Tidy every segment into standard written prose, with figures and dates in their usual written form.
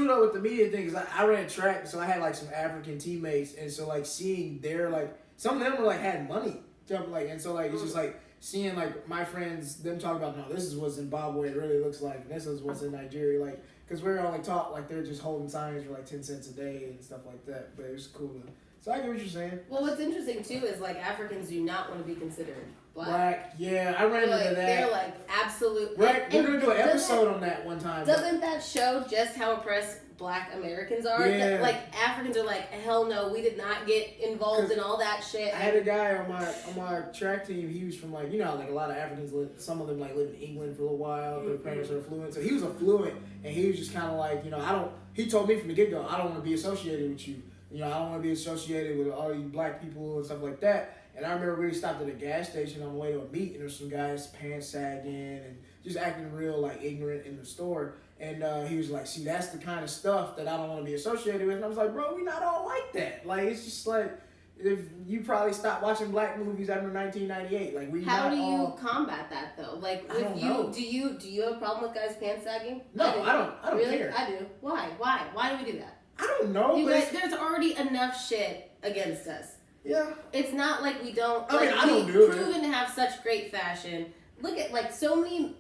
true though with the media thing, because I ran track, so I had like some African teammates, and so like seeing their like some of them were like had money, like, and so like it's just like seeing like my friends them talk about, no, this is what Zimbabwe really looks like, and this is what's in Nigeria, like, because we're only taught like they're just holding signs for like 10 cents a day and stuff like that, but it was cool. So I get what you're saying. Well, what's interesting too is like Africans do not want to be considered black. Yeah, I ran into that. They're like absolute. Right, we're gonna do an episode on that one time. Doesn't that show just how oppressed Black Americans are? Yeah. That, like Africans are like, hell no, we did not get involved in all that shit. I had a guy on my track team. He was from like, you know, like a lot of Africans live. Some of them like lived in England for a little while. Their parents are fluent, so he was affluent, and he was just kind of like, you know, He told me from the get go, I don't want to be associated with you. You know, I don't want to be associated with all these black people and stuff like that. And I remember we stopped at a gas station on the way to a meet, and there was some guys pants sagging and just acting real like ignorant in the store. And he was like, see, that's the kind of stuff that I don't want to be associated with. And I was like, bro, we not all like that. Like, it's just like, if you probably stopped watching black movies after 1998. Like, we How not do you all... combat that though? Like, I don't know. do you have a problem with guys pants sagging? No, I don't really? care. I do. Why do we do that? I don't know. You guys, there's already enough shit against us. Yeah. It's not like we don't. I mean, like, I don't do it. We've proven to have such great fashion. Look at like so many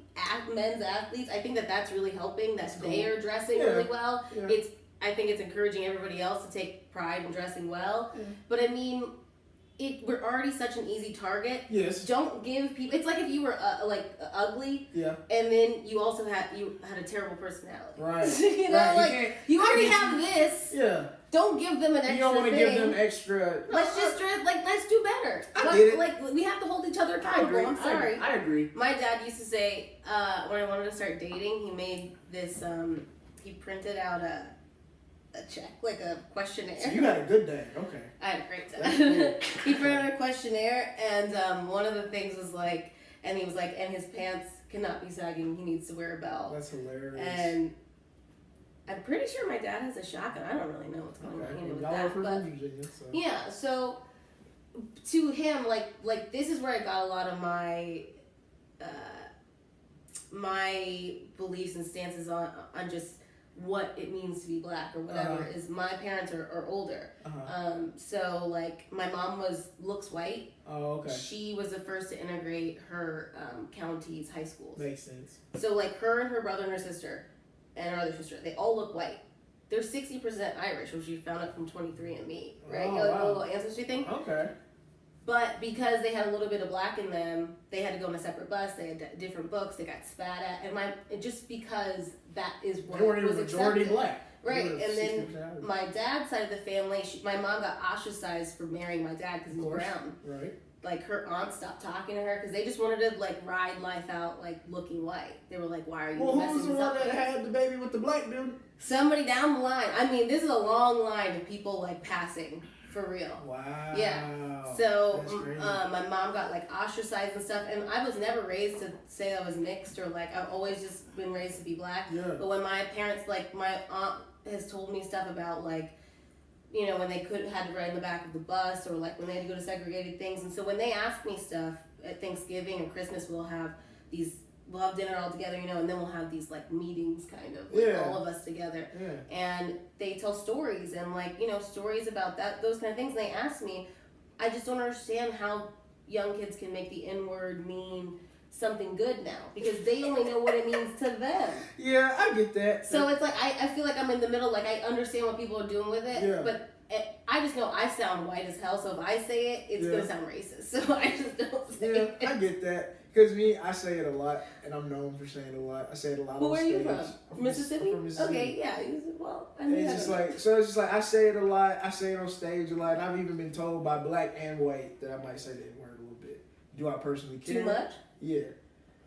men's athletes. I think that's really helping. That they are dressing really well. Yeah. I think it's encouraging everybody else to take pride in dressing well. Yeah. But I mean, we're already such an easy target. Yes. Don't give people. It's like if you were ugly. Yeah. And then you also had a terrible personality. Right. You know, right. like you already have this. Yeah. Don't give them an extra. You don't want to give them extra. Let's just let's do better. I get it. Like we have to hold each other accountable. I'm sorry. I agree. My dad used to say when I wanted to start dating, he made this. He printed out a check, like a questionnaire. So you had a good day. Okay. I had a great time. He printed out a questionnaire, and one of the things was like, and he was like, and his pants cannot be sagging. He needs to wear a belt. That's hilarious. And I'm pretty sure my dad has a shotgun. I don't really know what's going on with that. But Virginia, so. yeah, so to him, like this is where I got a lot of my my beliefs and stances on just what it means to be black or whatever. Is my parents are older, so like my mom looks white. Oh, okay. She was the first to integrate her county's high schools. Makes sense. So like her and her brother and her sister and her other sister, they all look white. They're 60% Irish, which you found out from 23andMe, right? Oh, You know, wow. a little ancestry thing. Okay. But because they had a little bit of black in them, they had to go on a separate bus. They had different books. They got spat at, and just because that is what they weren't was even majority accepted. black. Right, and then my dad's side of the family, my mom got ostracized for marrying my dad because he's brown. Right. Like her aunt stopped talking to her because they just wanted to like ride life out like looking white. They were like, "Why are you who messing was the this one up?" that had the baby with the black dude? Somebody down the line. I mean, this is a long line of people like passing for real. Wow. Yeah. So my mom got like ostracized and stuff, and I was never raised to say I was mixed or like I've always just been raised to be black. Yeah. But when my parents, like my aunt has told me stuff about like, you know, when they had to ride in the back of the bus or like when they had to go to segregated things. And so when they ask me stuff at Thanksgiving and Christmas, we'll have dinner all together, you know, and then we'll have these like meetings kind of, like all of us together. Yeah. And they tell stories and like, you know, stories about those kind of things. And they ask me, I just don't understand how young kids can make the N-word mean something good now because they only know what it means to them. Yeah, I get that. So it's like I feel like I'm in the middle. Like I understand what people are doing with it, but I just know I sound white as hell. So if I say it, it's gonna sound racist. So I just don't say it. I get that because I say it a lot, and I'm known for saying it a lot. I say it a lot. Where are you from? Mississippi? I'm from Mississippi. Okay, yeah. Well, I mean, it's just like I say it a lot. I say it on stage a lot, and I've even been told by black and white that I might say the N-word a little bit. Do I personally care? Too much? Yeah.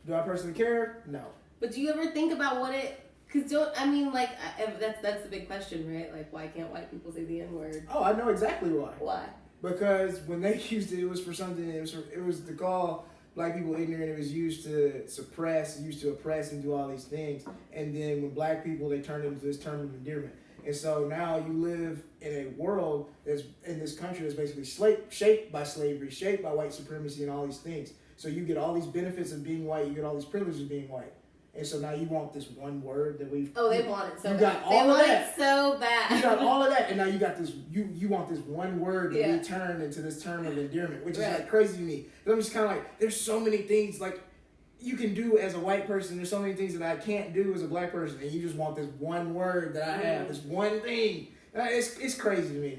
Do I personally care? No. But do you ever think about what it? Because that's the big question, right? Like, why can't white people say the N-word? Oh, I know exactly why. Why? Because when they used it, it was for something. It was to call black people ignorant. It was used to suppress, used to oppress, and do all these things. And then when black people, they turned it into this term of endearment. And so now you live in a world that's in this country that's basically shaped by slavery, shaped by white supremacy, and all these things. So you get all these benefits of being white. You get all these privileges of being white. And so now you want this one word that we've... Oh, they want it so you bad. got all they of want that. it so bad. You got all of that, and now you got this. You want this one word that Yeah. we turned into this term of endearment, which is Right. like crazy to me. But I'm just kind of like, there's so many things like you can do as a white person. There's so many things that I can't do as a black person, and you just want this one word that I have, this one thing. It's crazy to me.